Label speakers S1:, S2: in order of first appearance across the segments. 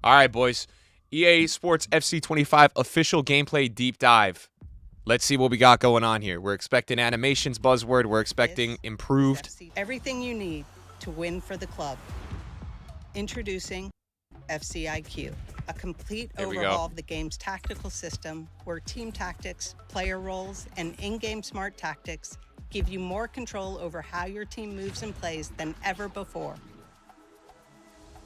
S1: All right, boys. EA Sports FC25 official gameplay deep dive. Let's see what we got going on here. We're expecting animations buzzword. We're expecting improved.
S2: Everything you need to win for the club. Introducing FCIQ, a complete overhaul of the game's tactical system where team tactics, player roles, and in-game smart tactics give you more control over how your team moves and plays than ever before.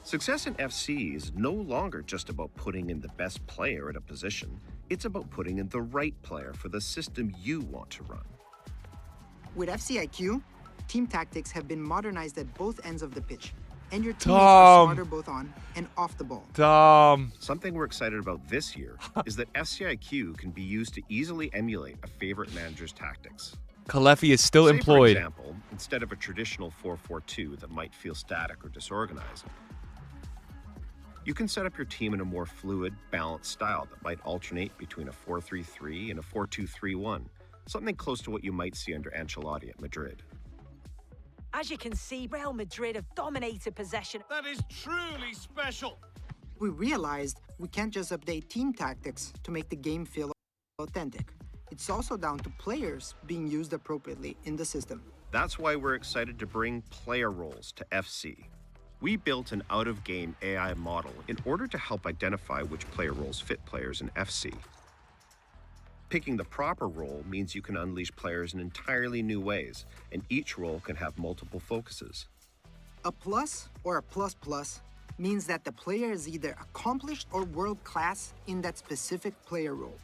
S3: Success in FC is no longer just about putting in the best player at a position. It's about putting in the right player for the system you want to run.
S4: With FCIQ, team tactics have been modernized at both ends of the pitch, and your teammates are smarter both on and off the ball.
S3: Something we're excited about this year is that FCIQ can be used to easily emulate a favorite manager's tactics.
S1: Kalefi is still employed.
S3: For example, instead of a traditional 4-4-2 that might feel static or disorganized, you can set up your team in a more fluid, balanced style that might alternate between a 4-3-3 and a 4-2-3-1, something close to what you might see under Ancelotti at Madrid.
S5: As you can see, Real Madrid have dominated possession.
S6: That is truly special.
S4: We realized we can't just update team tactics to make the game feel authentic. It's also down to players being used appropriately in the system.
S3: That's why we're excited to bring player roles to FC. We built an out-of-game AI model in order to help identify which player roles fit players in FC. Picking the proper role means you can unleash players in entirely new ways, and each role can have multiple focuses.
S4: A plus or a plus plus means that the player is either accomplished or world-class in that specific player role.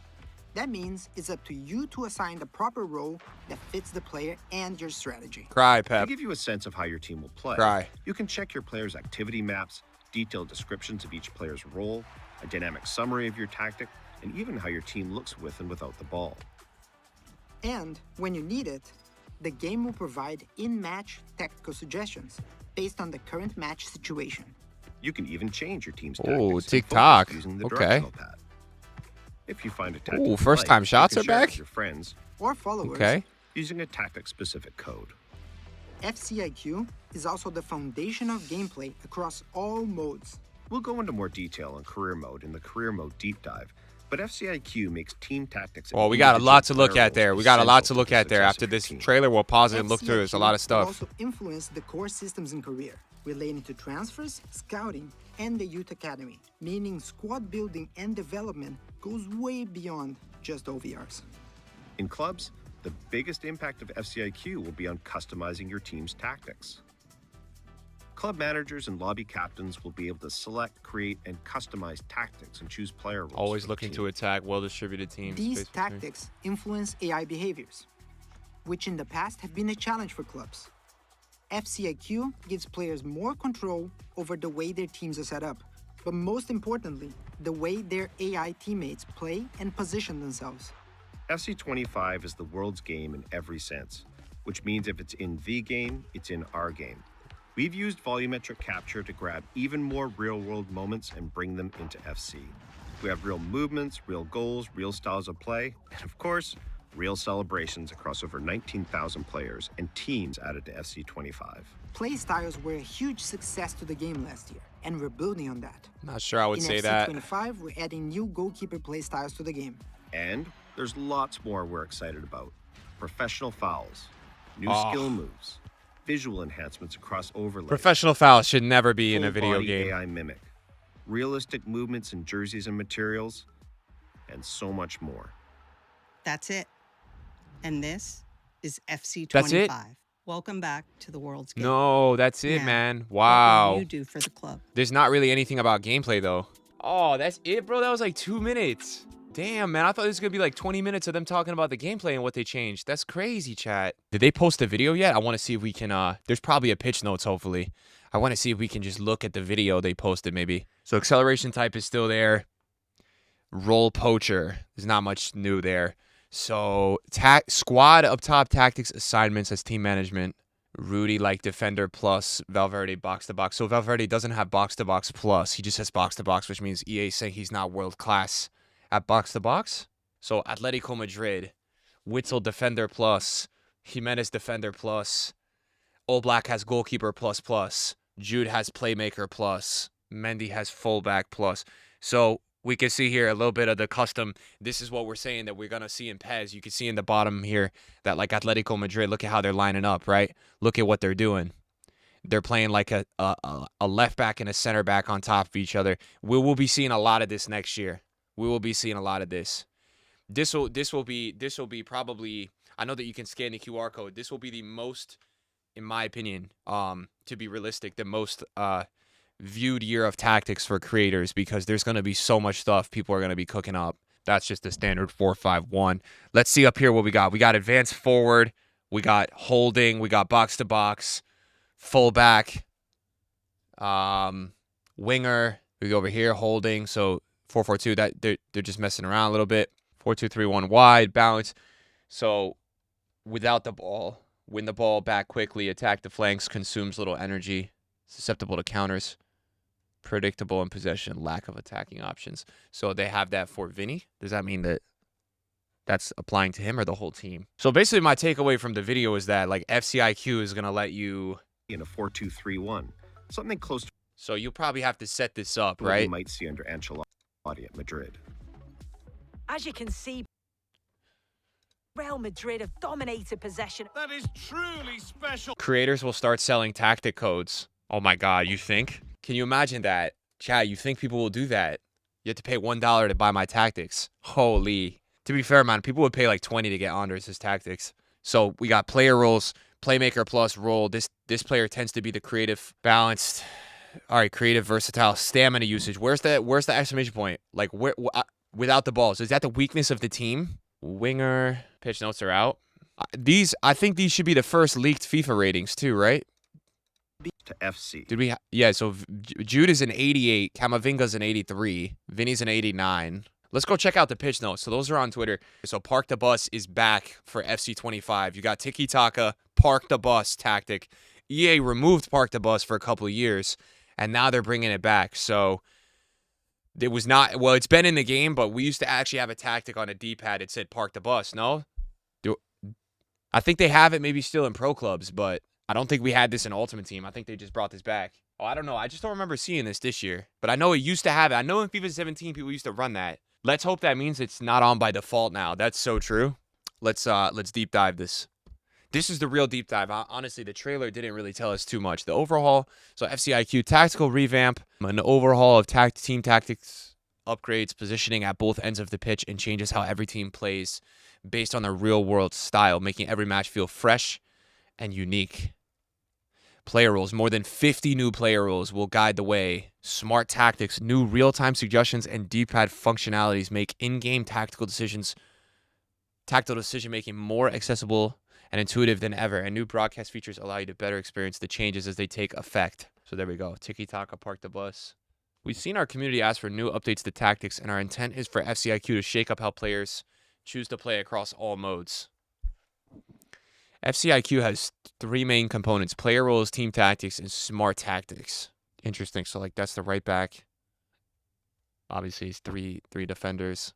S4: That means it's up to you to assign the proper role that fits the player and your strategy.
S1: Cry, Pep.
S3: To give you a sense of how your team will play, you can check your players' activity maps, detailed descriptions of each player's role, a dynamic summary of your tactic, and even how your team looks with and without the ball.
S4: And when you need it, the game will provide in-match tactical suggestions based on the current match situation.
S3: You can even change your team's tactics.
S1: Oh, TikTok.
S3: Using the
S1: okay.
S3: directional pad. If you find a tactic,
S1: ooh, first-time shots are back.
S3: With your friends
S4: or followers.
S1: Okay.
S3: Using a tactic-specific code.
S4: FCIQ is also the foundation of gameplay across all modes.
S3: We'll go into more detail on career mode in the career mode deep dive, but FCIQ makes team tactics.
S1: Well, we got a lot to look at there. We got a lot to look at there. After this trailer, we'll pause it and look through. There's a lot of stuff.
S4: Also influence the core systems in career relating to transfers, scouting, and the youth academy, meaning squad building and development goes way beyond just OVRs.
S3: In clubs, the biggest impact of FCIQ will be on customizing your team's tactics. Club managers and lobby captains will be able to select, create, and customize tactics and choose player roles.
S1: Always looking to attack well-distributed teams.
S4: These tactics influence AI behaviors, which in the past have been a challenge for clubs. FCIQ gives players more control over the way their teams are set up, but most importantly, the way their AI teammates play and position themselves.
S3: FC25 is the world's game in every sense, which means if it's in the game, it's in our game. We've used volumetric capture to grab even more real-world moments and bring them into FC. We have real movements, real goals, real styles of play, and of course, real celebrations across over 19,000 players and teams added to FC25.
S4: Play styles were a huge success to the game last year, and we're building on that.
S1: Not sure I would say that.
S4: In FC25, we're adding new goalkeeper play styles to the game.
S3: And there's lots more we're excited about. Professional fouls, new skill moves, visual enhancements across overlays.
S1: Professional fouls should never be in a video game.
S3: AI mimic, realistic movements in jerseys and materials, and so much more.
S2: That's it. And this is FC25.
S1: That's it?
S2: Welcome back to the world's game.
S1: No, that's it,
S2: now,
S1: man. Wow.
S2: What will you do for the club?
S1: There's not really anything about gameplay, though. Oh, that's it, bro? That was like 2 minutes. Damn, man. I thought it was going to be like 20 minutes of them talking about the gameplay and what they changed. That's crazy, chat. Did they post a video yet? I want to see if we can... There's probably a pitch notes, hopefully. I want to see if we can just look at the video they posted, maybe. So acceleration type is still there. Role poacher. There's not much new there. So, squad up top, tactics, assignments as team management. Rudy like defender plus Valverde box to box. So Valverde doesn't have box to box plus. He just has box to box, which means EA saying he's not world class at box to box. So Atletico Madrid, Witzel defender plus, Jimenez defender plus, Oblak has goalkeeper plus plus, Jude has playmaker plus, Mendy has fullback plus. So we can see here a little bit of the custom. This is what we're saying that we're going to see in PES. You can see in the bottom here that like Atletico Madrid, look at how they're lining up, right? Look at what they're doing. They're playing like a left back and a center back on top of each other. We will be seeing a lot of this next year. We will be seeing a lot of this. This will be probably, I know that you can scan the QR code. This will be the most, in my opinion, to be realistic, the most viewed year of tactics for creators, because there's going to be so much stuff people are going to be cooking up. That's just the standard 4-5-1. Let's see up here what we got. We got advanced forward. We got holding. We got box to box. Fullback, winger. We go over here, holding. So 4-4-2. That they're just messing around a little bit. 4-2-3-1 wide bounce. So without the ball, win the ball back quickly, attack the flanks, consumes little energy, susceptible to counters, predictable in possession, lack of attacking options. So they have that for Vinny. Does that mean that that's applying to him or the whole team? So basically my takeaway from the video is that like FCIQ is going to let you
S3: in a 4-2-3-1, something close to
S1: so you'll probably have to set this up,
S3: what
S1: right?
S3: you might see under Ancelotti at Madrid.
S5: As you can see, Real Madrid have dominated possession.
S6: That is truly special.
S1: Creators will start selling tactic codes. Oh my God, you think? Can you imagine that? Chat, you think people will do that? You have to pay $1 to buy my tactics. Holy. To be fair, man, people would pay like 20 to get Andres' tactics. So we got player roles, playmaker plus role. This player tends to be the creative, balanced. All right, creative, versatile, stamina usage. Where's the exclamation point? Like where without the balls? Is that the weakness of the team? Winger, pitch notes are out. I think these should be the first leaked FIFA ratings too, right?
S3: To FC.
S1: Did we? Yeah. So Jude is an 88. Camavinga's an 83. Vinny's an 89. Let's go check out the pitch notes. So those are on Twitter. So Park the Bus is back for FC25. You got Tiki Taka, Park the Bus tactic. EA removed Park the Bus for a couple of years, and now they're bringing it back. So it was not, well, it's been in the game, but we used to actually have a tactic on a D-pad that said Park the Bus. No? I think they have it maybe still in pro clubs, but I don't think we had this in Ultimate Team. I think they just brought this back. Oh, I don't know. I just don't remember seeing this year. But I know it used to have it. I know in FIFA 17 people used to run that. Let's hope that means it's not on by default now. That's so true. Let's deep dive this. This is the real deep dive. Honestly, the trailer didn't really tell us too much. The overhaul, so FCIQ tactical revamp, an overhaul of team tactics, upgrades, positioning at both ends of the pitch, and changes how every team plays based on their real-world style, making every match feel fresh and unique. Player rules. More than 50 new player rules will guide the way. Smart tactics, new real-time suggestions, and D-pad functionalities make in-game tactical decision-making more accessible and intuitive than ever. And new broadcast features allow you to better experience the changes as they take effect. So there we go. Tiki-taka, Park the Bus. We've seen our community ask for new updates to tactics, and our intent is for FCIQ to shake up how players choose to play across all modes. FCIQ has three main components: player roles, team tactics, and smart tactics. Interesting. So like that's the right back. Obviously, it's three defenders.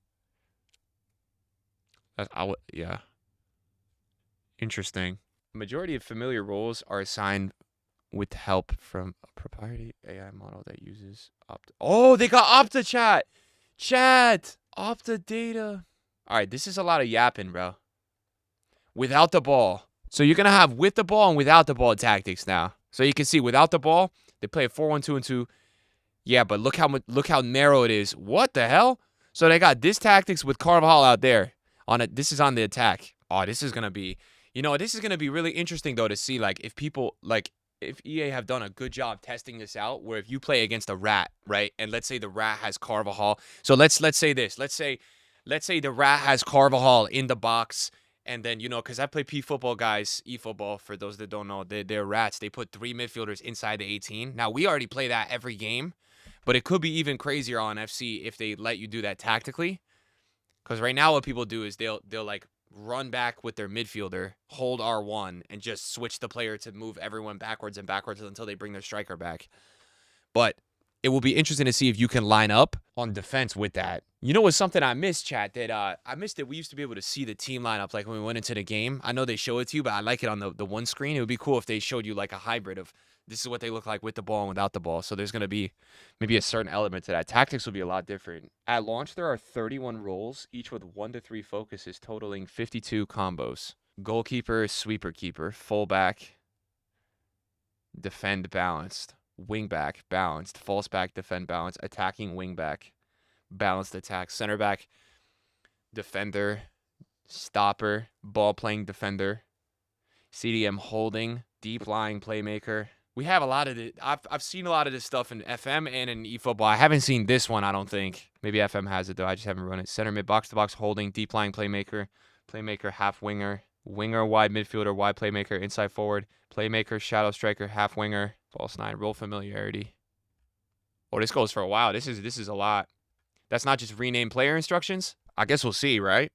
S1: Yeah. Interesting. Majority of familiar roles are assigned with help from a proprietary AI model that uses Opta. Oh, they got Opta chat. Opta data. All right, this is a lot of yapping, bro. Without the ball. So you're going to have with the ball and without the ball tactics now. So you can see without the ball, they play a 4-1-2-2. Yeah, but look how narrow it is. What the hell? So they got this tactics with Carvajal out there. This is on the attack. Oh, this is going to be, this is going to be really interesting though to see like if people if EA have done a good job testing this out, where if you play against a rat, right? And let's say the rat has Carvajal. So let's say this. Let's say the rat has Carvajal in the box. And then, because I play P-football, guys, eFootball, for those that don't know, they're rats. They put three midfielders inside the 18. Now, we already play that every game, but it could be even crazier on FC if they let you do that tactically. Because right now what people do is they'll like run back with their midfielder, hold R1, and just switch the player to move everyone backwards and backwards until they bring their striker back. But it will be interesting to see if you can line up on defense with that. What's something I missed, chat, that I missed it. We used to be able to see the team lineup like when we went into the game. I know they show it to you, but I like it on the one screen. It would be cool if they showed you like a hybrid of This is what they look like with the ball and without the ball. So there's going to be maybe a certain element to that. Tactics will be a lot different. At launch, there are 31 roles, each with 1 to 3 focuses, totaling 52 combos. Goalkeeper, sweeper keeper, fullback, defend balanced, wingback balanced, false back defend balanced, attacking wingback, balanced attack, center back, defender, stopper, ball playing defender, CDM holding, deep lying playmaker. We have a lot of it. I've seen a lot of this stuff in FM and in eFootball. I haven't seen this one, I don't think. Maybe FM has it though. I just haven't run it. Center mid, box to box holding, deep lying playmaker, playmaker, half winger, winger, wide midfielder, wide playmaker, inside forward, playmaker, shadow striker, half winger, false 9, role familiarity. Oh, this goes for a while. This is a lot. That's not just rename player instructions. I guess we'll see, right?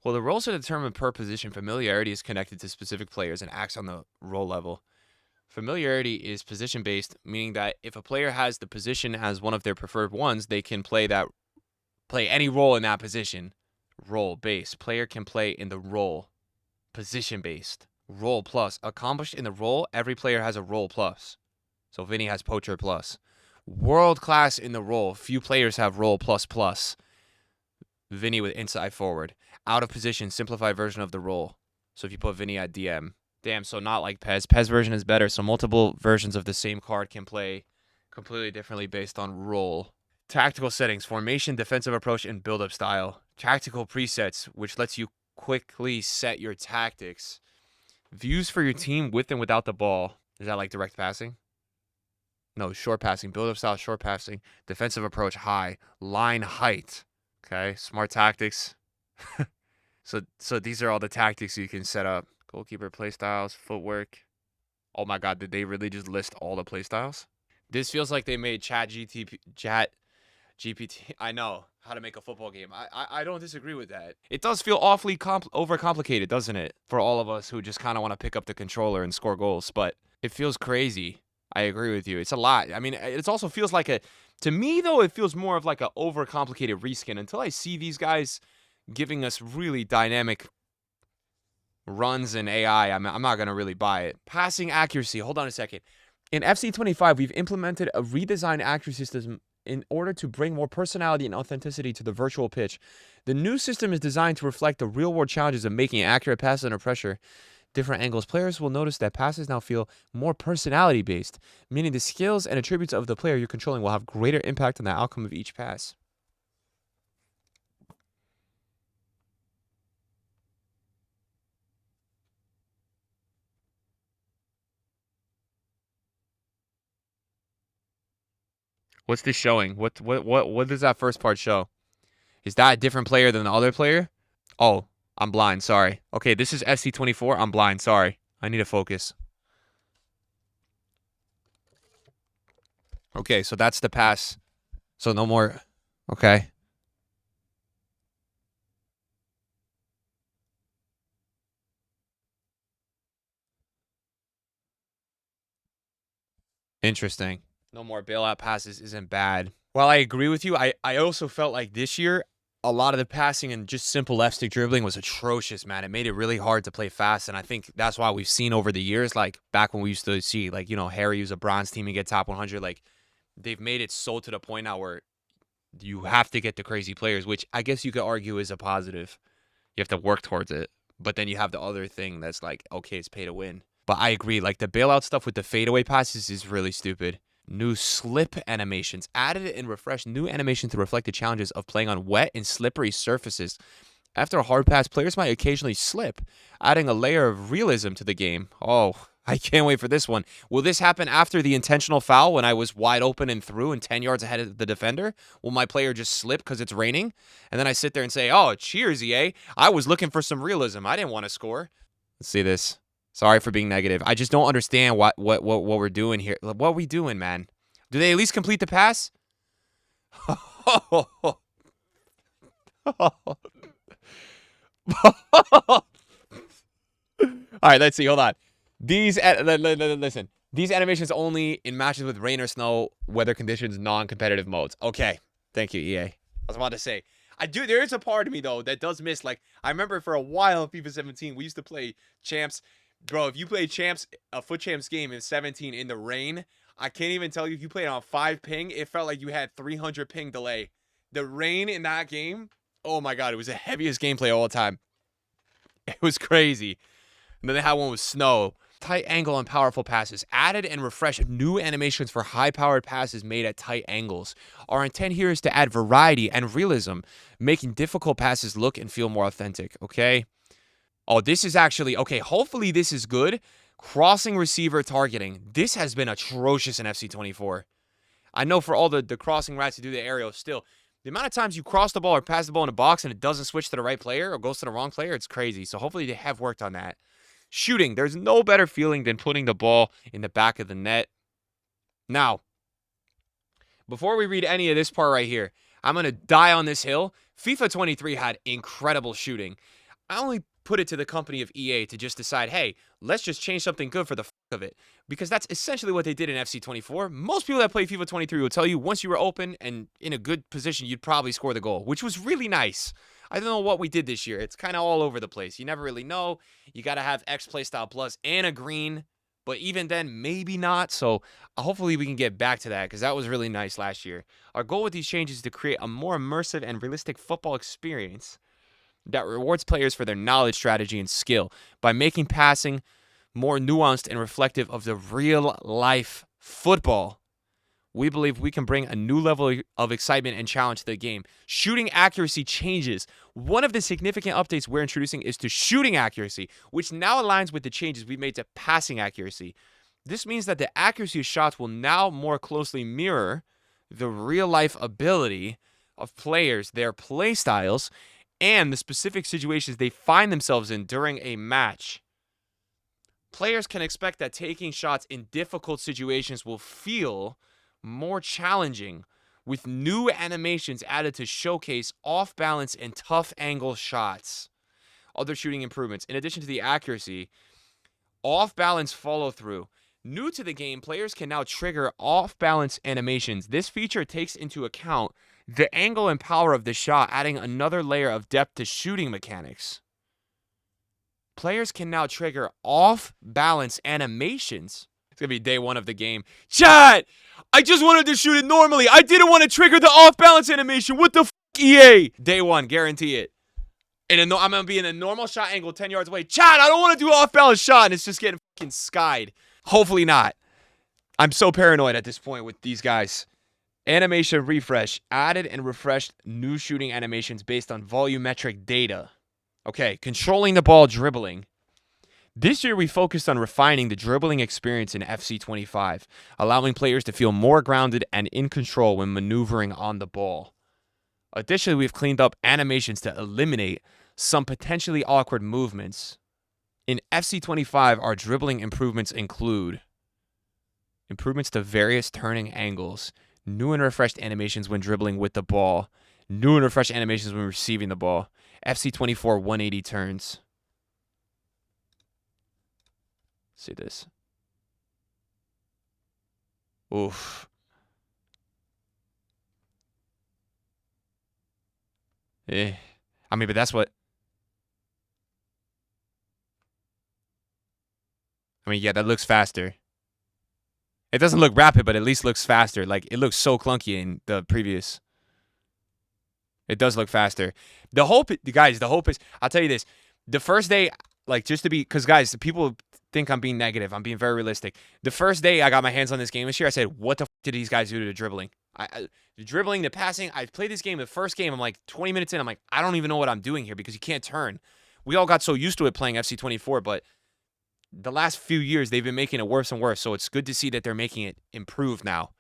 S1: Well, the roles are determined per position. Familiarity is connected to specific players and acts on the role level. Familiarity is position-based, meaning that if a player has the position as one of their preferred ones, they can play any role in that position. Role-based. Player can play in the role. Position-based. Role plus. Accomplished in the role, every player has a role plus. So Vinny has poacher plus. World class in the role, few players have role plus plus. Vinny with inside forward. Out of position, simplified version of the role. So if you put Vinny at DM. Damn, so not like Pez. Pez version is better, so multiple versions of the same card can play completely differently based on role. Tactical settings, formation, defensive approach, and build-up style. Tactical presets, which lets you quickly set your tactics. Views for your team with and without the ball. Is that like direct passing? No, short passing. Build-up style, short passing. Defensive approach, high. Line height. Okay, smart tactics. So these are all the tactics you can set up. Goalkeeper playstyles, footwork. Oh my God, did they really just list all the playstyles? This feels like they made Chat GPT. I know how to make a football game. I don't disagree with that. It does feel awfully overcomplicated, doesn't it? For all of us who just kind of want to pick up the controller and score goals, but it feels crazy. I agree with you. It's a lot. I mean, it also feels like to me though, it feels more of like a overcomplicated reskin until I see these guys giving us really dynamic runs in AI. I'm not going to really buy it. Passing accuracy. Hold on a second. In FC25, we've implemented a redesigned accuracy system in order to bring more personality and authenticity to the virtual pitch. The new system is designed to reflect the real-world challenges of making accurate passes under pressure. Different angles. Players will notice that passes now feel more personality-based, meaning the skills and attributes of the player you're controlling will have greater impact on the outcome of each pass. What's this showing? What does that first part show? Is that a different player than the other player? Oh, I'm blind. Sorry. Okay, this is FC24. I'm blind. Sorry. I need to focus. Okay, so that's the pass. So no more. Okay. Interesting. No more bailout passes isn't bad. While I agree with you, I also felt like this year, a lot of the passing and just simple left stick dribbling was atrocious, man. It made it really hard to play fast, and I think that's why we've seen over the years, like back when we used to see, like, you know, Harry use a bronze team and get top 100, like they've made it so to the point now where you have to get the crazy players, which I guess you could argue is a positive. You have to work towards it, but then you have the other thing that's like, okay, it's pay to win. But I agree, like the bailout stuff with the fadeaway passes is really stupid. New slip animations. Added and refreshed new animation to reflect the challenges of playing on wet and slippery surfaces. After a hard pass, players might occasionally slip, adding a layer of realism to the game. Oh, I can't wait for this one. Will this happen after the intentional foul when I was wide open and through and 10 yards ahead of the defender? Will my player just slip because it's raining? And then I sit there and say, oh, cheers, EA. I was looking for some realism. I didn't want to score. Let's see this. Sorry for being negative. I just don't understand what we're doing here. What are we doing, man? Do they at least complete the pass? All right, let's see. Hold on. Listen. These animations only in matches with rain or snow, weather conditions, non-competitive modes. Okay. Thank you, EA. I was about to say. There is a part of me, though, that does miss, like, I remember for a while in FIFA 17, we used to play champs. Bro, if you play a foot champs game in 17 in the rain, I can't even tell you if you played on 5 ping, it felt like you had 300 ping delay. The rain in that game, oh my God, it was the heaviest gameplay of all time. It was crazy. And then they had one with snow. Tight angle and powerful passes. Added and refreshed new animations for high-powered passes made at tight angles. Our intent here is to add variety and realism, making difficult passes look and feel more authentic, okay? Oh, this is actually, okay, hopefully this is good. Crossing receiver targeting. This has been atrocious in FC24. I know for all the crossing rats who do the aerial still, the amount of times you cross the ball or pass the ball in a box and it doesn't switch to the right player or goes to the wrong player, it's crazy. So hopefully they have worked on that. Shooting. There's no better feeling than putting the ball in the back of the net. Now, before we read any of this part right here, I'm going to die on this hill. FIFA 23 had incredible shooting. I only put it to the company of EA to just decide, hey, let's just change something good for the of it. Because that's essentially what they did in FC24. Most people that play FIFA 23 will tell you once you were open and in a good position, you'd probably score the goal, which was really nice. I don't know what we did this year. It's kind of all over the place. You never really know. You got to have X Playstyle Plus and a green. But even then, maybe not. So hopefully we can get back to that because that was really nice last year. Our goal with these changes is to create a more immersive and realistic football experience that rewards players for their knowledge, strategy, and skill by making passing more nuanced and reflective of the real-life football. We believe we can bring a new level of excitement and challenge to the game. Shooting accuracy changes. One of the significant updates we're introducing is to shooting accuracy, which now aligns with the changes we made to passing accuracy. This means that the accuracy of shots will now more closely mirror the real-life ability of players, their play styles, and the specific situations they find themselves in during a match. Players can expect that taking shots in difficult situations will feel more challenging, with new animations added to showcase off-balance and tough angle shots. Other shooting improvements. In addition to the accuracy, off-balance follow-through. New to the game, players can now trigger off-balance animations. This feature takes into account the angle and power of the shot, adding another layer of depth to shooting mechanics. Players can now trigger off-balance animations. It's going to be day one of the game. Chat! I just wanted to shoot it normally. I didn't want to trigger the off-balance animation. What the f***, EA? Day one, guarantee it. I'm going to be in a normal shot angle 10 yards away. Chat, I don't want to do off-balance shot, and it's just getting fucking skied. Hopefully not. I'm so paranoid at this point with these guys. Animation refresh. Added and refreshed new shooting animations based on volumetric data. Okay, controlling the ball, dribbling. This year, we focused on refining the dribbling experience in FC25, allowing players to feel more grounded and in control when maneuvering on the ball. Additionally, we've cleaned up animations to eliminate some potentially awkward movements. In FC25, our dribbling improvements include improvements to various turning angles, new and refreshed animations when dribbling with the ball, new and refreshed animations when receiving the ball, FC24 180 turns. See this. Oof. I mean, but that's what... I mean, yeah, that looks faster. It doesn't look rapid, but at least looks faster. Like, it looks so clunky in the previous. It does look faster. The hope, guys, the hope is, I'll tell you this. The first day, like, just to be, because, guys, the people think I'm being negative. I'm being very realistic. The first day I got my hands on this game this year, I said, what the f did these guys do to the dribbling? The dribbling, the passing, I played this game, the first game, I'm like 20 minutes in, I'm like, I don't even know what I'm doing here because you can't turn. We all got so used to it playing FC24, but the last few years, they've been making it worse and worse, so it's good to see that they're making it improve now.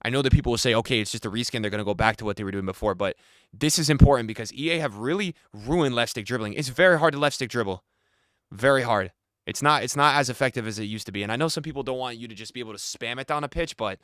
S1: I know that people will say, okay, it's just a reskin, they're going to go back to what they were doing before, but this is important because EA have really ruined left-stick dribbling. It's very hard to left-stick dribble. Very hard. It's not as effective as it used to be, and I know some people don't want you to just be able to spam it down a pitch, but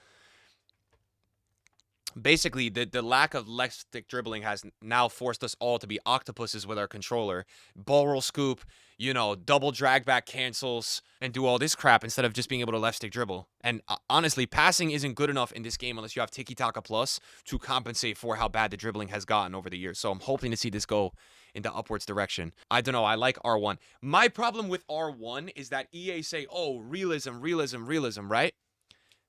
S1: Basically, the lack of left stick dribbling has now forced us all to be octopuses with our controller. Ball roll scoop, you know, double drag back cancels, and do all this crap instead of just being able to left stick dribble. And honestly, passing isn't good enough in this game unless you have Tiki Taka Plus to compensate for how bad the dribbling has gotten over the years. So I'm hoping to see this go in the upwards direction. I don't know. I like R1. My problem with R1 is that EA say, oh, realism, right?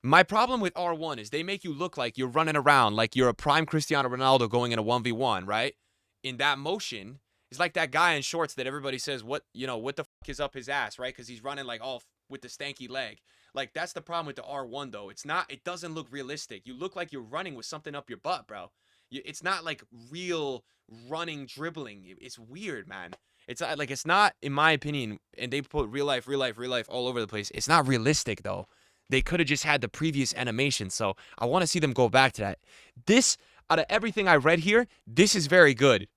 S1: My problem with R1 is they make you look like you're running around like you're a prime Cristiano Ronaldo going in a 1v1, right? In that motion, it's like that guy in shorts that everybody says, what the fuck is up his ass, right? Because he's running like all with the stanky leg. Like, that's the problem with the R1, though. It doesn't look realistic. You look like you're running with something up your butt, bro. It's not like real running dribbling. It's weird, man. It's like, it's not, in my opinion, and they put real life all over the place. It's not realistic, though. They could have just had the previous animation, so I want to see them go back to that. This, out of everything I read here, this is very good.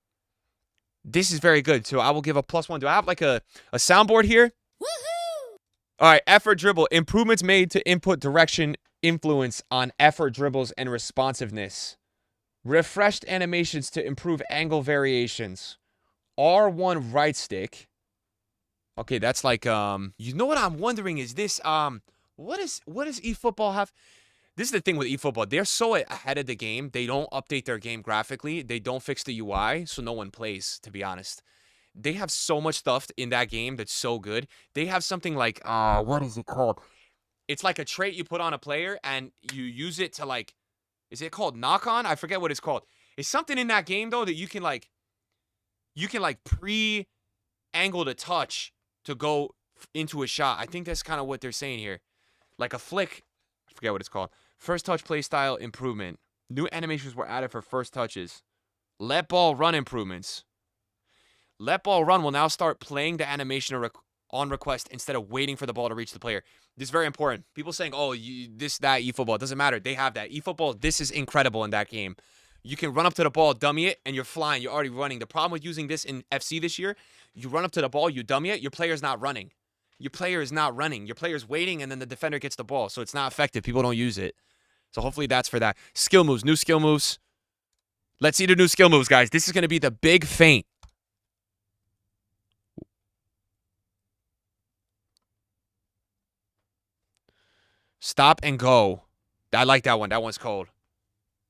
S1: This is very good, so I will give a +1. Do I have like a soundboard here? Woohoo! All right, effort dribble. Improvements made to input direction influence on effort dribbles and responsiveness. Refreshed animations to improve angle variations. R1 right stick. Okay, that's like, you know what I'm wondering is this, what does eFootball have? This is the thing with eFootball. They're so ahead of the game. They don't update their game graphically. They don't fix the UI, so no one plays, to be honest. They have so much stuff in that game that's so good. They have something like, what is it called? It's like a trait you put on a player, and you use it to, like, is it called knock on? I forget what it's called. It's something in that game, though, that you can pre-angle the touch to go into a shot. I think that's kind of what they're saying here. Like a flick. I forget what it's called. First touch play style improvement. New animations were added for first touches. Let ball run improvements. Let ball run will now start playing the animation on request instead of waiting for the ball to reach the player. This is very important. People saying, oh, that, eFootball. It doesn't matter. They have that. eFootball, this is incredible in that game. You can run up to the ball, dummy it, and you're flying. You're already running. The problem with using this in FC this year, you run up to the ball, you dummy it, your player's not running. Your player is not running. Your player's waiting, and then the defender gets the ball. So it's not effective. People don't use it. So hopefully that's for that. Skill moves. New skill moves. Let's see the new skill moves, guys. This is going to be the big feint. Stop and go. I like that one. That one's cold.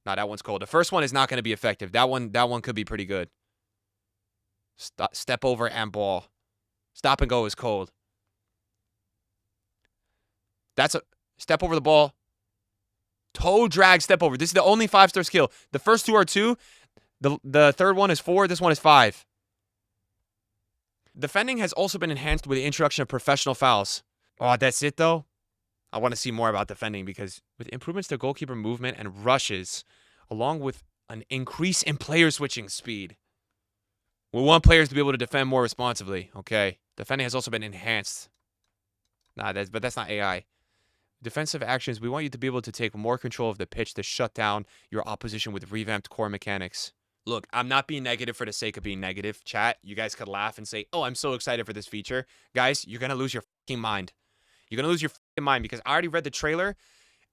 S1: No, that one's cold. The first one is not going to be effective. That one could be pretty good. Step over and ball. Stop and go is cold. That's a step over the ball. Toe drag, step over. This is the only 5-star skill. The first two are 2. The third one is 4. This one is 5. Defending has also been enhanced with the introduction of professional fouls. Oh, that's it, though? I want to see more about defending because with improvements to goalkeeper movement and rushes, along with an increase in player switching speed, we want players to be able to defend more responsibly. Okay. Defending has also been enhanced. But that's not AI. Defensive actions, we want you to be able to take more control of the pitch to shut down your opposition with revamped core mechanics. Look, I'm not being negative for the sake of being negative. Chat, you guys could laugh and say, oh, I'm so excited for this feature. Guys, you're going to lose your fucking mind. You're going to lose your fucking mind because I already read the trailer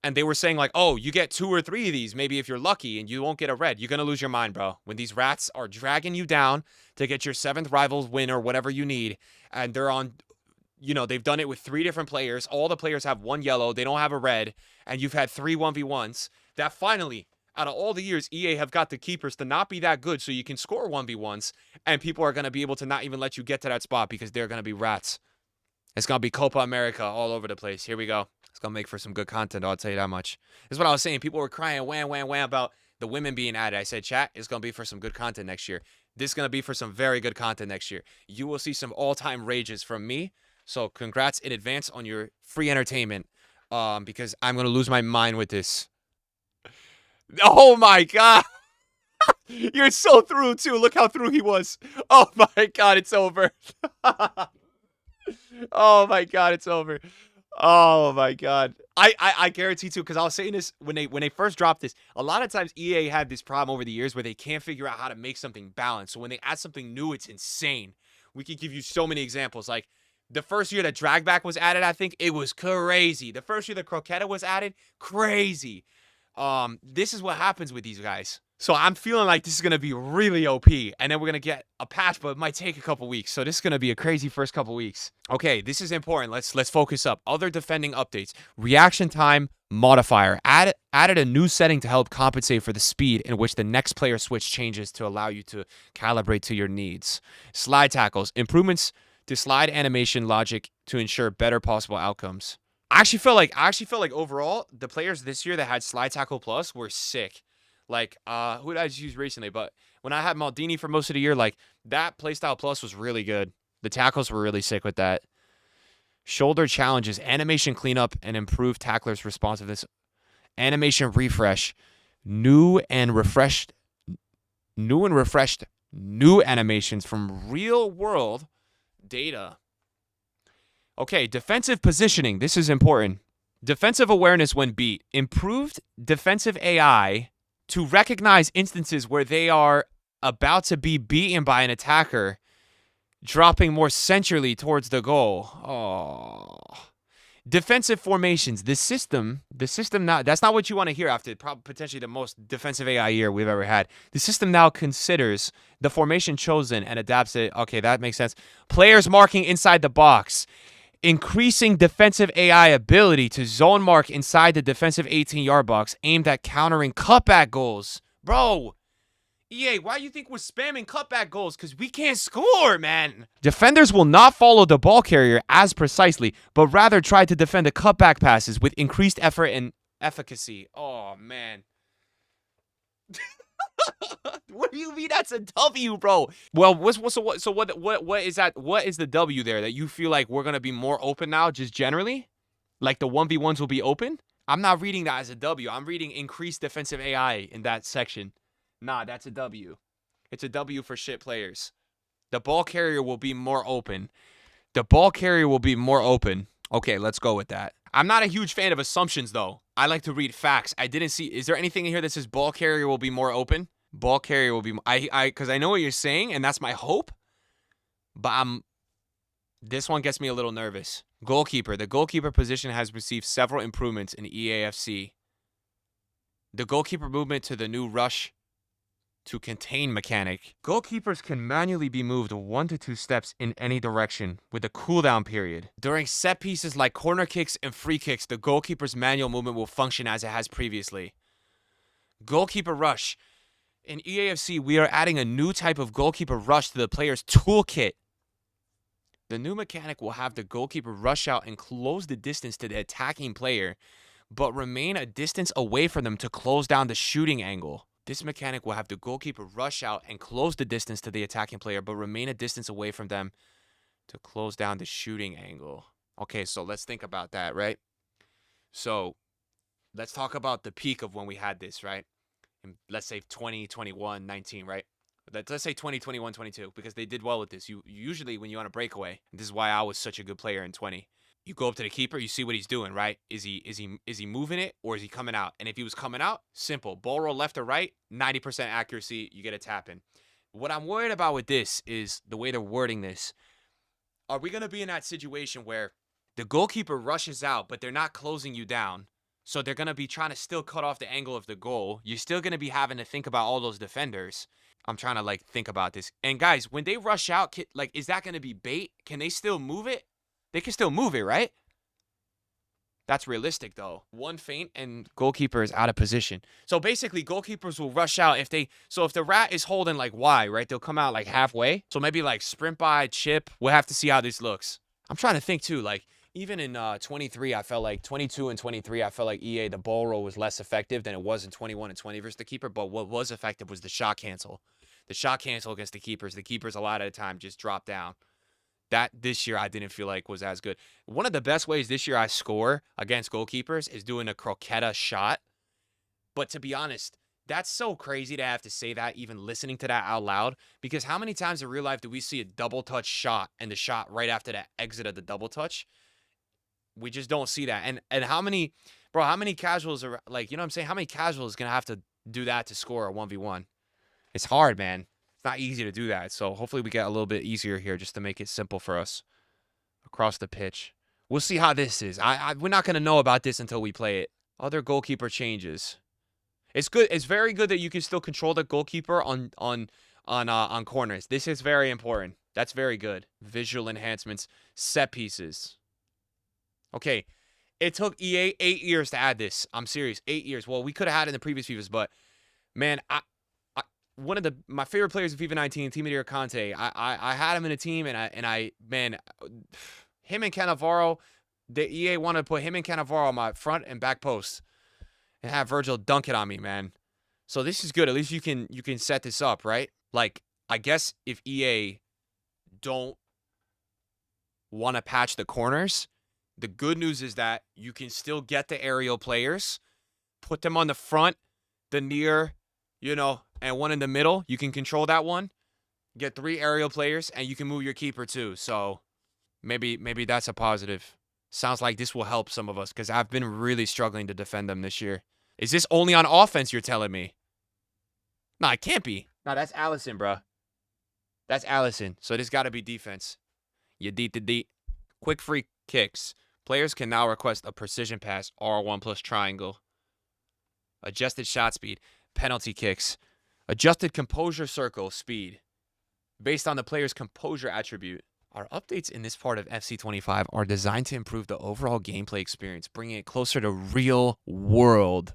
S1: and they were saying like, oh, you get 2 or 3 of these, maybe if you're lucky and you won't get a red. You're going to lose your mind, bro. When these rats are dragging you down to get your 7th rivals win or whatever you need, and they're on, they've done it with 3 different players. All the players have 1 yellow. They don't have a red. And you've had 3 1v1s. That finally, out of all the years, EA have got the keepers to not be that good so you can score 1v1s. And people are going to be able to not even let you get to that spot because they're going to be rats. It's going to be Copa America all over the place. Here we go. It's going to make for some good content, I'll tell you that much. This is what I was saying. People were crying, wham about the women being added. I said, chat, it's going to be for some good content next year. This is going to be for some very good content next year. You will see some all-time rages from me. So congrats in advance on your free entertainment because I'm going to lose my mind with this. Oh, my God. You're so through, too. Look how through he was. Oh, my God, it's over. Oh, my God, it's over. Oh, my God. I guarantee, too, because I was saying this when they first dropped this. A lot of times EA had this problem over the years where they can't figure out how to make something balanced. So when they add something new, it's insane. We could give you so many examples. Like, the first year that drag back was added, I think, it was crazy. The first year that croqueta was added, crazy. This is what happens with these guys. So I'm feeling like this is going to be really OP, and then we're going to get a patch, but it might take a couple weeks. So this is going to be a crazy first couple weeks. Okay, this is important. Let's focus up. Other defending updates. Reaction time modifier. Added a new setting to help compensate for the speed in which the next player switch changes to allow you to calibrate to your needs. Slide tackles. Improvements to slide animation logic to ensure better possible outcomes. I actually feel like overall, the players this year that had slide tackle plus were sick. Like, who did I just use recently? But when I had Maldini for most of the year, like, that playstyle plus was really good. The tackles were really sick with that. Shoulder challenges, animation cleanup, and improved tacklers' responsiveness. Animation refresh, new animations from real-world data. Okay, defensive positioning. This is important. Defensive awareness when beat. Improved defensive AI to recognize instances where they are about to be beaten by an attacker, dropping more centrally towards the goal. Oh. Defensive formations. The system now, that's not what you want to hear after potentially the most defensive AI year we've ever had. The system now considers the formation chosen and adapts it. Okay, that makes sense. Players marking inside the box. Increasing defensive AI ability to zone mark inside the defensive 18-yard box aimed at countering cutback goals. Bro, EA, why do you think we're spamming cutback goals? Because we can't score, man. Defenders will not follow the ball carrier as precisely, but rather try to defend the cutback passes with increased effort and efficacy. Oh, man. What do you mean that's a W, bro? Well, what is that? What is the W there that you feel like we're gonna be more open now, just generally? Like the 1v1s will be open? I'm not reading that as a W. I'm reading increased defensive AI in that section. Nah, that's a W. It's a W for shit players. The ball carrier will be more open. The ball carrier will be more open. Okay, let's go with that. I'm not a huge fan of assumptions, though. I like to read facts. I didn't see... Is there anything in here that says ball carrier will be more open? Ball carrier will be... Because I know what you're saying, and that's my hope. But this one gets me a little nervous. Goalkeeper. The goalkeeper position has received several improvements in EAFC. The goalkeeper movement to the new rush to contain mechanic. Goalkeepers can manually be moved 1 to 2 steps in any direction with a cooldown period. During set pieces like corner kicks and free kicks, the goalkeeper's manual movement will function as it has previously. Goalkeeper rush. In EAFC, we are adding a new type of goalkeeper rush to the player's toolkit. The new mechanic will have the goalkeeper rush out and close the distance to the attacking player, but remain a distance away from them to close down the shooting angle. This mechanic will have the goalkeeper rush out and close the distance to the attacking player, but remain a distance away from them to close down the shooting angle. Okay, so let's think about that, right? So let's talk about the peak of when we had this, right? And let's say 20, 21, 19, right? Let's say 20, 21, 22, because they did well with this. You usually, when you're on a breakaway, this is why I was such a good player in 20. You go up to the keeper, you see what he's doing, right? Is he moving it or is he coming out? And if he was coming out, simple. Ball roll left or right, 90% accuracy, you get a tap in. What I'm worried about with this is the way they're wording this. Are we going to be in that situation where the goalkeeper rushes out, but they're not closing you down? So they're going to be trying to still cut off the angle of the goal. You're still going to be having to think about all those defenders. I'm trying to, like, think about this. And, guys, when they rush out, like, is that going to be bait? Can they still move it? They can still move it, right? That's realistic, though. One feint and goalkeeper is out of position. So, basically, goalkeepers will rush out if they... So, if the rat is holding, like, Y, right? They'll come out, like, halfway. So, maybe, like, sprint by, chip. We'll have to see how this looks. I'm trying to think, too. Like, even in 23, I felt like 22 and 23, I felt like EA, the ball roll was less effective than it was in 21 and 20 versus the keeper. But what was effective was the shot cancel. The shot cancel against the keepers a lot of the time just drop down. That this year I didn't feel like was as good. One of the best ways this year I score against goalkeepers is doing a croqueta shot. But to be honest, that's so crazy to have to say that, even listening to that out loud. Because how many times in real life do we see a double touch shot and the shot right after the exit of the double touch? We just don't see that. And how many casuals are, like, you know what I'm saying? How many casuals going to have to do that to score a 1v1? It's hard, man. It's not easy to do that. So hopefully we get a little bit easier here just to make it simple for us across the pitch. We'll see how this is. We're not going to know about this until we play it. Other goalkeeper changes. It's good. It's very good that you can still control the goalkeeper on corners. This is very important. That's very good. Visual enhancements, set pieces. Okay, it took EA 8 years to add this. I'm serious, 8 years. Well, we could have had it in the previous FIFAs, but man, one of my favorite players of FIFA 19, Team of the Year Conte. I had him in a team, and man, him and Cannavaro, the EA wanted to put him and Cannavaro on my front and back posts and have Virgil dunk it on me, man. So this is good. At least you can set this up, right? Like, I guess if EA don't want to patch the corners, the good news is that you can still get the aerial players, put them on the front, the near, and one in the middle. You can control that one. Get 3 aerial players, and you can move your keeper too. So maybe that's a positive. Sounds like this will help some of us because I've been really struggling to defend them this year. Is this only on offense, you're telling me? No, it can't be. No, that's Allison, bro. That's Allison. So this got to be defense. You deet the deet. Quick free kicks. Players can now request a precision pass, R1 plus triangle. Adjusted shot speed. Penalty kicks. Adjusted composure circle speed. Based on the player's composure attribute. Our updates in this part of FC25 are designed to improve the overall gameplay experience, bringing it closer to real-world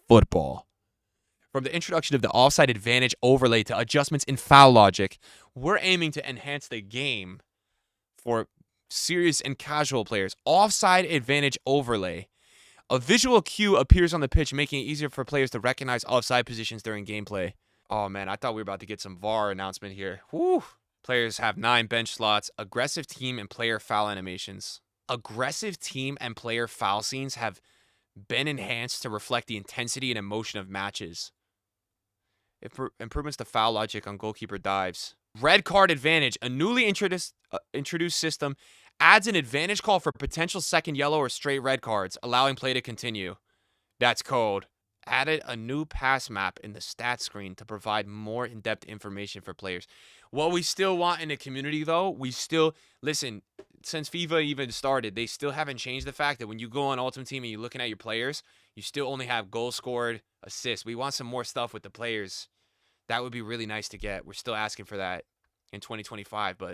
S1: football. From the introduction of the offside advantage overlay to adjustments in foul logic, we're aiming to enhance the game for serious and casual players. Offside advantage overlay. A visual cue appears on the pitch, making it easier for players to recognize offside positions during gameplay. Oh, man, I thought we were about to get some VAR announcement here. Whew. Players have 9 bench slots, aggressive team and player foul animations. Aggressive team and player foul scenes have been enhanced to reflect the intensity and emotion of matches. Improvements to foul logic on goalkeeper dives. Red card advantage. A newly introduced system adds an advantage call for potential second yellow or straight red cards, allowing play to continue. That's cold. Added a new pass map in the stats screen to provide more in-depth information for players. What we still want in the community, though, listen, since FIFA even started, they still haven't changed the fact that when you go on Ultimate Team and you're looking at your players, you still only have goals scored, assists. We want some more stuff with the players. That would be really nice to get. We're still asking for that in 2025, but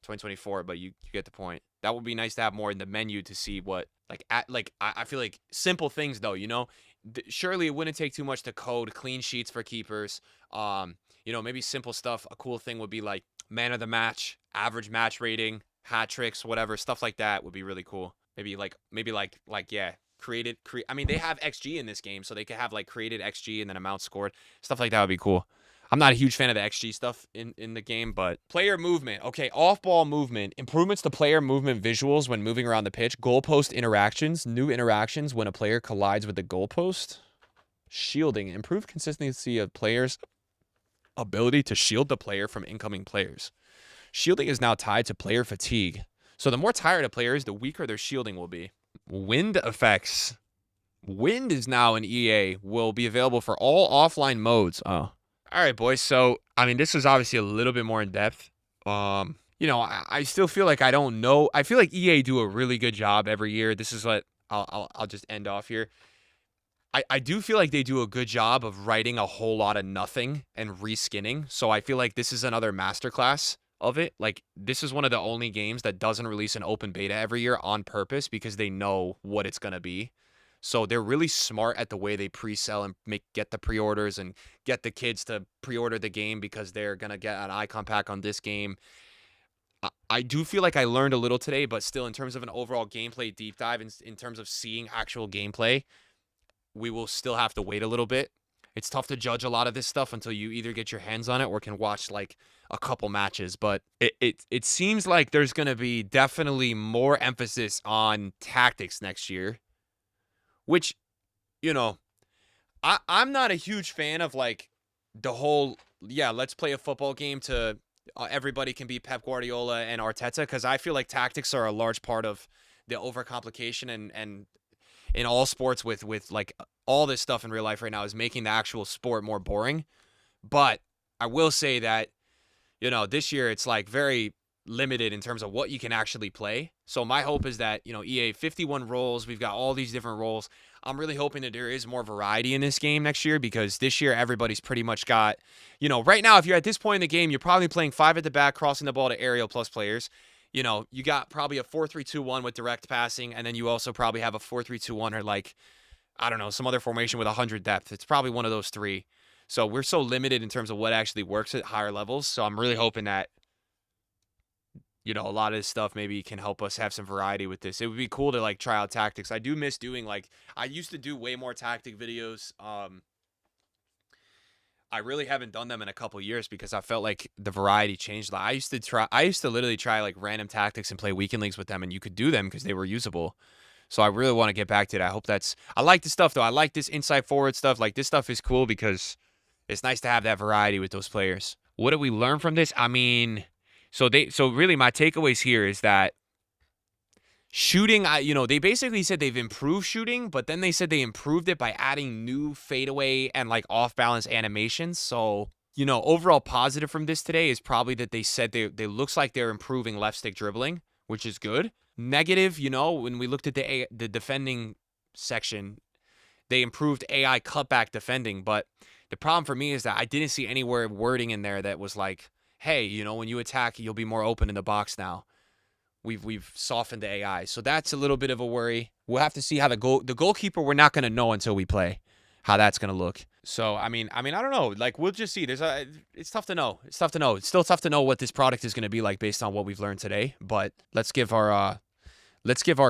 S1: 2024, but you get the point. That would be nice to have more in the menu to see what, I feel like simple things, though, surely it wouldn't take too much to code clean sheets for keepers. Maybe simple stuff. A cool thing would be like man of the match, average match rating, hat tricks, whatever, stuff like that would be really cool. Maybe I mean, they have XG in this game, so they could have like created XG and then amount scored. Stuff like that would be cool. I'm not a huge fan of the XG stuff in the game, but player movement. Okay, off-ball movement. Improvements to player movement visuals when moving around the pitch. Goalpost interactions. New interactions when a player collides with the goalpost. Shielding. Improved consistency of players' ability to shield the player from incoming players. Shielding is now tied to player fatigue. So the more tired a player is, the weaker their shielding will be. Wind effects. Wind is now in EA. Will be available for all offline modes. Oh. All right, boys. So, I mean, this was obviously a little bit more in depth. I still feel like I don't know. I feel like EA do a really good job every year. This is what I'll just end off here. I do feel like they do a good job of writing a whole lot of nothing and reskinning. So I feel like this is another masterclass of it. Like, this is one of the only games that doesn't release an open beta every year on purpose because they know what it's going to be. So they're really smart at the way they pre-sell and get the pre-orders and get the kids to pre-order the game because they're going to get an icon pack on this game. I do feel like I learned a little today, but still in terms of an overall gameplay deep dive, in terms of seeing actual gameplay, we will still have to wait a little bit. It's tough to judge a lot of this stuff until you either get your hands on it or can watch like a couple matches. But it seems like there's going to be definitely more emphasis on tactics next year. Which, I'm not a huge fan of like the whole, let's play a football game to everybody can be Pep Guardiola and Arteta, because I feel like tactics are a large part of the overcomplication and in all sports with like all this stuff in real life right now is making the actual sport more boring. But I will say that, this year it's like very limited in terms of what you can actually play. So my hope is that, you know, EA 51 roles, we've got all these different roles. I'm really hoping that there is more variety in this game next year, because this year everybody's pretty much got, you know, right now if you're at this point in the game, you're probably playing 5 at the back, crossing the ball to aerial plus players. You know, you got probably a 4-3-2-1 with direct passing, and then you also probably have a 4-3-2-1 or like, I don't know, some other formation with 100 depth. It's probably one of those 3. So we're so limited in terms of what actually works at higher levels. So I'm really hoping that, you know, a lot of this stuff maybe can help us have some variety with this. It would be cool to like try out tactics. I do miss doing, like, I used to do way more tactic videos. I really haven't done them in a couple years because I felt like the variety changed. Like, I used to literally try like random tactics and play weekend leagues with them, and you could do them because they were usable. So I really want to get back to it. I hope I like this stuff though. I like this inside forward stuff. Like, this stuff is cool because it's nice to have that variety with those players. What did we learn from this? I mean, so really my takeaways here is that shooting, you know, they basically said they've improved shooting, but then they said they improved it by adding new fadeaway and like off balance animations. So, you know, overall positive from this today is probably that they said they looks like they're improving left stick dribbling, which is good. Negative, you know, when we looked at the defending section, they improved AI cutback defending, but the problem for me is that I didn't see anywhere wording in there that was like, hey, you know, when you attack, you'll be more open in the box now. We've softened the AI. So that's a little bit of a worry. We'll have to see how the goalkeeper, we're not going to know until we play how that's going to look. So, I mean, I don't know. Like, we'll just see. It's tough to know. It's tough to know. It's still tough to know what this product is going to be like based on what we've learned today. But let's give our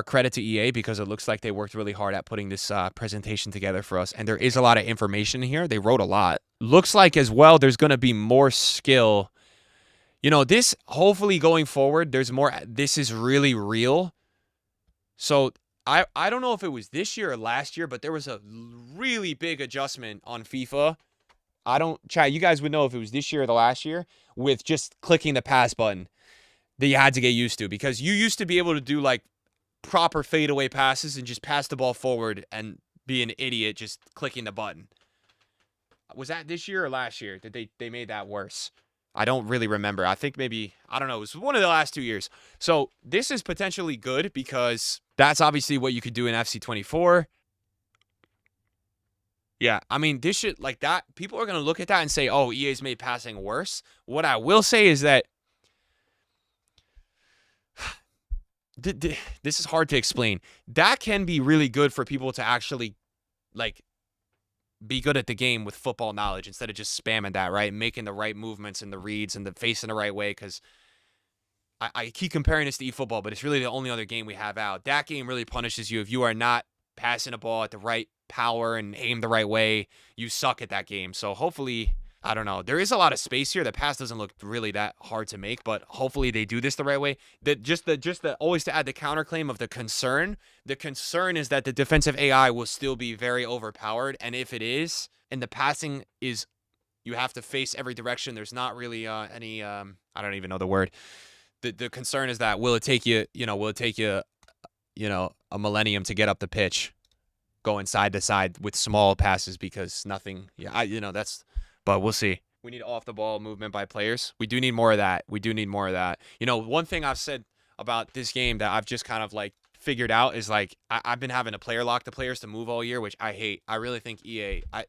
S1: credit to EA, because it looks like they worked really hard at putting this presentation together for us. And there is a lot of information here. They wrote a lot. Looks like as well there's going to be more skill. You know, this, hopefully going forward, there's more. This is really real. So I don't know if it was this year or last year, but there was a really big adjustment on FIFA. Chat, you guys would know if it was this year or the last year, with just clicking the pass button that you had to get used to, because you used to be able to do like proper fadeaway passes and just pass the ball forward and be an idiot just clicking the button. Was that this year or last year that they made that worse? I don't really remember. I think maybe, I don't know, it was one of the last 2 years. So this is potentially good, because that's obviously what you could do in FC25. Yeah, I mean, this shit like that, people are going to look at that and say, oh, EA's made passing worse. What I will say is that this is hard to explain. That can be really good for people to actually, like, be good at the game with football knowledge instead of just spamming that, right? Making the right movements and the reads and the facing the right way, because I keep comparing this to eFootball, but it's really the only other game we have out. That game really punishes you if you are not passing a ball at the right power and aim the right way. You suck at that game. So hopefully, I don't know. There is a lot of space here. The pass doesn't look really that hard to make, but hopefully they do this the right way. Always to add the counterclaim of the concern. The concern is that the defensive AI will still be very overpowered, and if it is, and the passing is, you have to face every direction. There's not really any I don't even know the word. The concern is that will it take you a millennium to get up the pitch, going side to side with small passes, because nothing. But we'll see. We need off the ball movement by players. We do need more of that. You know, one thing I've said about this game that I've just kind of like figured out is like I've been having to player lock the players to move all year, which I hate. I really think EA. I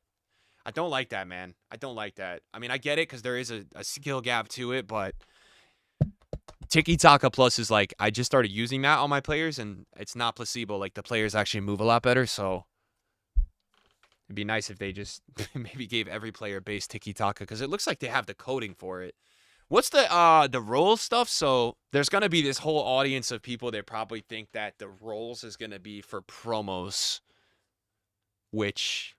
S1: don't like that, man. I don't like that. I mean, I get it because there is a skill gap to it, but Tiki Taka Plus is like, I just started using that on my players, and it's not placebo. Like, the players actually move a lot better, so it'd be nice if they just maybe gave every player base Tiki Taka, because it looks like they have the coding for it. What's the role stuff? So there's going to be this whole audience of people that probably think that the roles is going to be for promos, which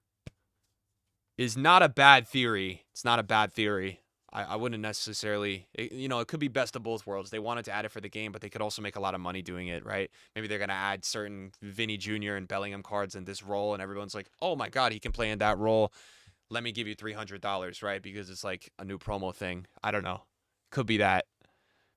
S1: is not a bad theory. It's not a bad theory. I wouldn't necessarily, it could be best of both worlds. They wanted to add it for the game, but they could also make a lot of money doing it, right? Maybe they're going to add certain Vinny Jr. and Bellingham cards in this role, and everyone's like, oh my God, he can play in that role. Let me give you $300, right? Because it's like a new promo thing. I don't know. Could be that.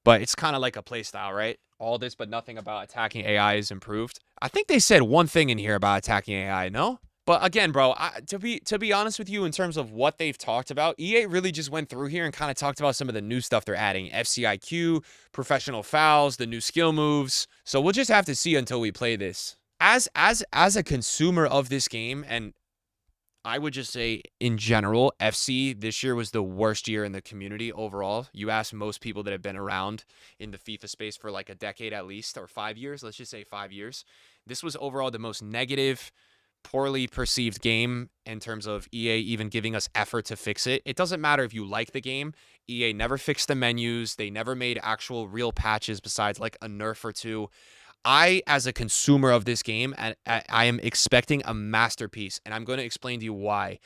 S1: But it's kind of like a play style, right? All this, but nothing about attacking AI is improved. I think they said one thing in here about attacking AI, no? But again, bro, to be honest with you, in terms of what they've talked about, EA really just went through here and kind of talked about some of the new stuff they're adding. FCIQ, professional fouls, the new skill moves. So we'll just have to see until we play this. As a consumer of this game, and I would just say in general, FC this year was the worst year in the community overall. You ask most people that have been around in the FIFA space for like a decade at least, or 5 years, let's just say 5 years. This was overall the most negative, poorly perceived game in terms of EA even giving us effort to fix it. It doesn't matter if you like the game. EA never fixed the menus. They never made actual real patches besides like a nerf or two. I, as a consumer of this game, I am expecting a masterpiece, and I'm going to explain to you why.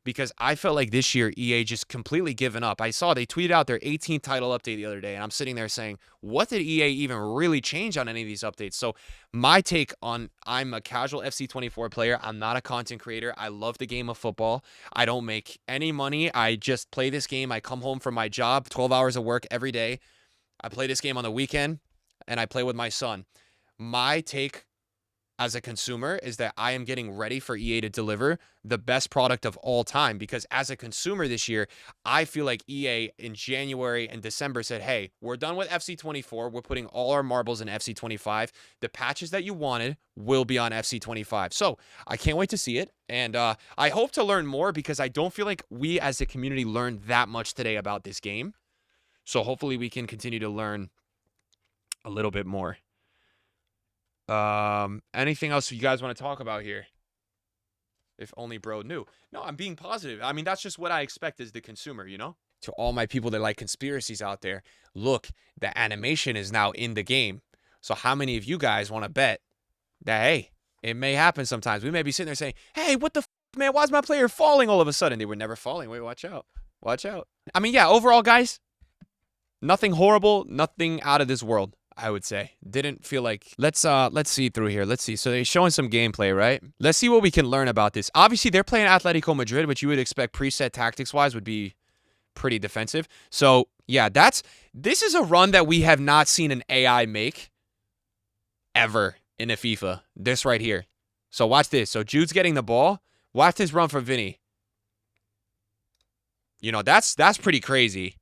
S1: Because I felt like this year EA just completely given up. I saw they tweeted out their 18th title update the other day, and I'm sitting there saying, what did EA even really change on any of these updates? So my take on, I'm a casual FC24 player. I'm not a content creator. I love the game of football. I don't make any money. I just play this game. I come home from my job, 12 hours of work every day. I play this game on the weekend, and I play with my son. My take as a consumer is that I am getting ready for EA to deliver the best product of all time, because as a consumer this year, I feel like EA in January and December said, hey, we're done with FC24. We're putting all our marbles in FC25. The patches that you wanted will be on FC25. So I can't wait to see it. And I hope to learn more, because I don't feel like we as a community learned that much today about this game. So hopefully we can continue to learn a little bit more. Anything else you guys want to talk about here? If only bro knew. No, I'm being positive. I mean, that's just what I expect as the consumer, you know? To all my people that like conspiracies out there, look, the animation is now in the game. So how many of you guys want to bet that, hey, it may happen sometimes? We may be sitting there saying, hey, what the f, man? Why is my player falling all of a sudden? They were never falling. Wait, watch out. Watch out. I mean, yeah, overall, guys, nothing horrible, nothing out of this world, I would say. Didn't feel like... Let's see through here. Let's see. So they're showing some gameplay, right? Let's see what we can learn about this. Obviously, they're playing Atletico Madrid, which you would expect preset tactics-wise would be pretty defensive. So, yeah, this is a run that we have not seen an AI make ever in a FIFA. This right here. So watch this. So Jude's getting the ball. Watch this run for Vinny. You know, that's pretty crazy.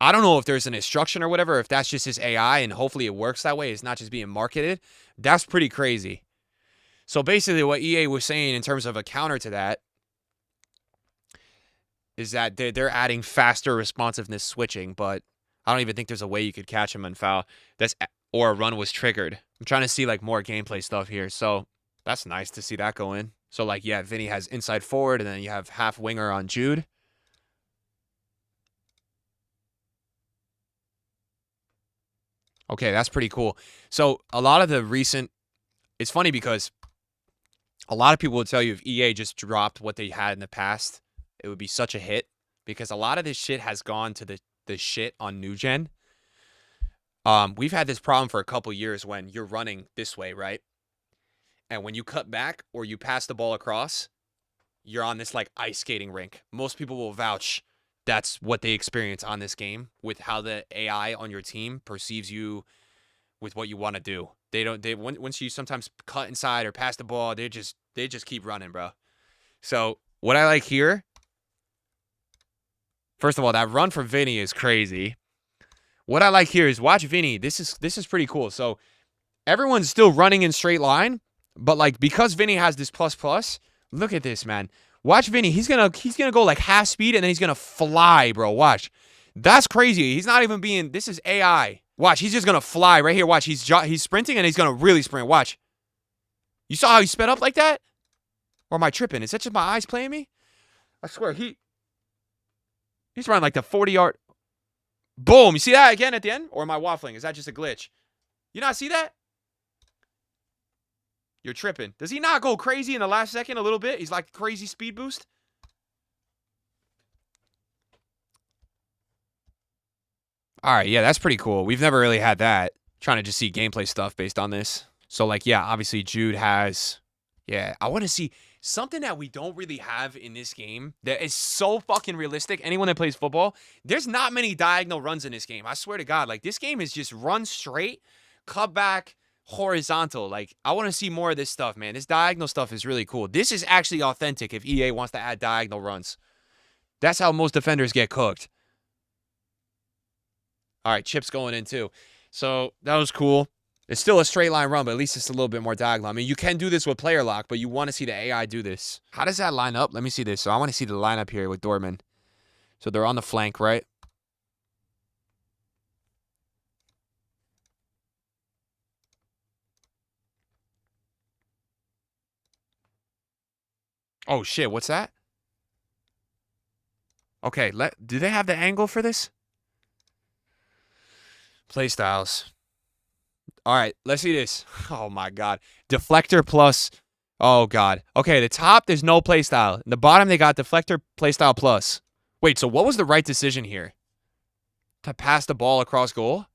S1: I don't know if there's an instruction or whatever, if that's just his AI, and hopefully it works that way. It's not just being marketed. That's pretty crazy. So basically what EA was saying in terms of a counter to that is that they're adding faster responsiveness switching, but I don't even think there's a way you could catch him on foul. Or a run was triggered. I'm trying to see like more gameplay stuff here. So that's nice to see that go in. So like, yeah, Vinny has inside forward, and then you have half winger on Jude. Okay, that's pretty cool. So a lot of the recent, it's funny because a lot of people will tell you if EA just dropped what they had in the past, it would be such a hit, because a lot of this shit has gone to the shit on new gen. We've had this problem for a couple years when you're running this way, right? And when you cut back or you pass the ball across, you're on this like ice skating rink. Most people will vouch that's what they experience on this game with how the AI on your team perceives you with what you want to do. Once you sometimes cut inside or pass the ball, they just keep running, bro. So what I like here, first of all, that run for Vinny is crazy. What I like here is watch Vinny. This is pretty cool. So everyone's still running in straight line, but like because Vinny has this plus, look at this, man. Watch Vinny. He's gonna go like half speed, and then he's gonna fly, bro. Watch. That's crazy. He's not even being. This is AI. Watch. He's just gonna fly right here. Watch. He's sprinting, and he's gonna really sprint. Watch. You saw how he sped up like that? Or am I tripping? Is that just my eyes playing me? I swear he's running like the 40-yard. Boom. You see that again at the end? Or am I waffling? Is that just a glitch? You not see that? You're tripping. Does he not go crazy in the last second a little bit? He's like crazy speed boost. All right, yeah, that's pretty cool. We've never really had that. Trying to just see gameplay stuff based on this. So, like, yeah, obviously Jude has... Yeah, I want to see something that we don't really have in this game that is so fucking realistic. Anyone that plays football, there's not many diagonal runs in this game. I swear to God. Like, this game is just run straight, cut back, horizontal. Like, I want to see more of this stuff, man. This diagonal stuff is really cool. This is actually authentic if EA wants to add diagonal runs. That's how most defenders get cooked. All right, chips going in too. So that was cool. It's still a straight line run, but at least it's a little bit more diagonal. I mean, you can do this with player lock, but you want to see the AI do this. How does that line up? Let me see this. So I want to see the lineup here with Dortmund. So they're on the flank, right? Oh, shit. What's that? Okay, do they have the angle for this? Play styles. All right, let's see this. Oh, my God. Deflector plus. Oh, God. Okay, the top, there's no play style. The bottom, they got deflector, play style plus. Wait, so what was the right decision here? To pass the ball across goal?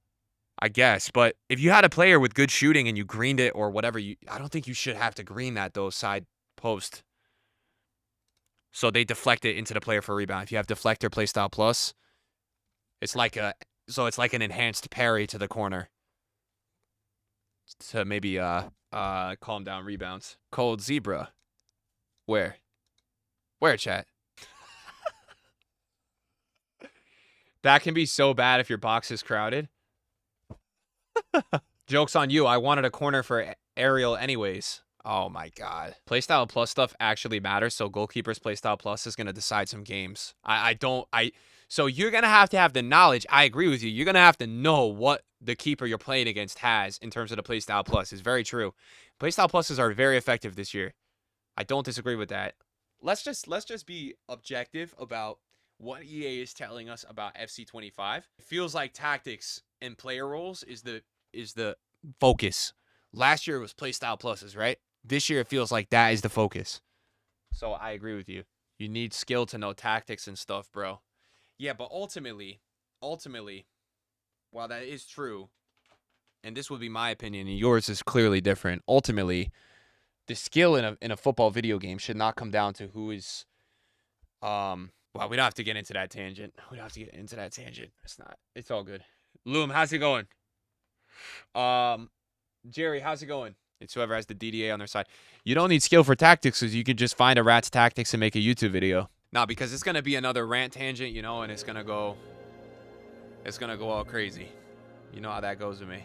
S1: I guess. But if you had a player with good shooting and you greened it or whatever, I don't think you should have to green that, though, side post. So they deflect it into the player for rebound. If you have deflector, play style plus, it's like it's like an enhanced parry to the corner. To maybe calm down rebounds. Cold zebra. Where? Where, chat? That can be so bad if your box is crowded. Joke's on you. I wanted a corner for Ariel anyways. Oh my God. Playstyle plus stuff actually matters. So Goalkeeper's playstyle plus is going to decide some games. So you're going to have the knowledge. I agree with you. You're going to have to know what the keeper you're playing against has in terms of the playstyle plus. It's very true. Playstyle pluses are very effective this year. I don't disagree with that. Let's just be objective about what EA is telling us about FC25. It feels like tactics and player roles is the focus. Last year it was playstyle pluses, right? This year it feels like that is the focus. So I agree with you. You need skill to know tactics and stuff, bro. Yeah, but ultimately, while that is true, and this would be my opinion, and yours is clearly different, ultimately, the skill in a football video game should not come down to who is well, we don't have to get into that tangent. It's all good. Loom, how's it going? Jerry, how's it going? It's whoever has the DDA on their side. You don't need skill for tactics because you could just find a rat's tactics and make a YouTube video. Nah, because it's going to be another rant tangent, you know, and it's going to go all crazy. You know how that goes with me.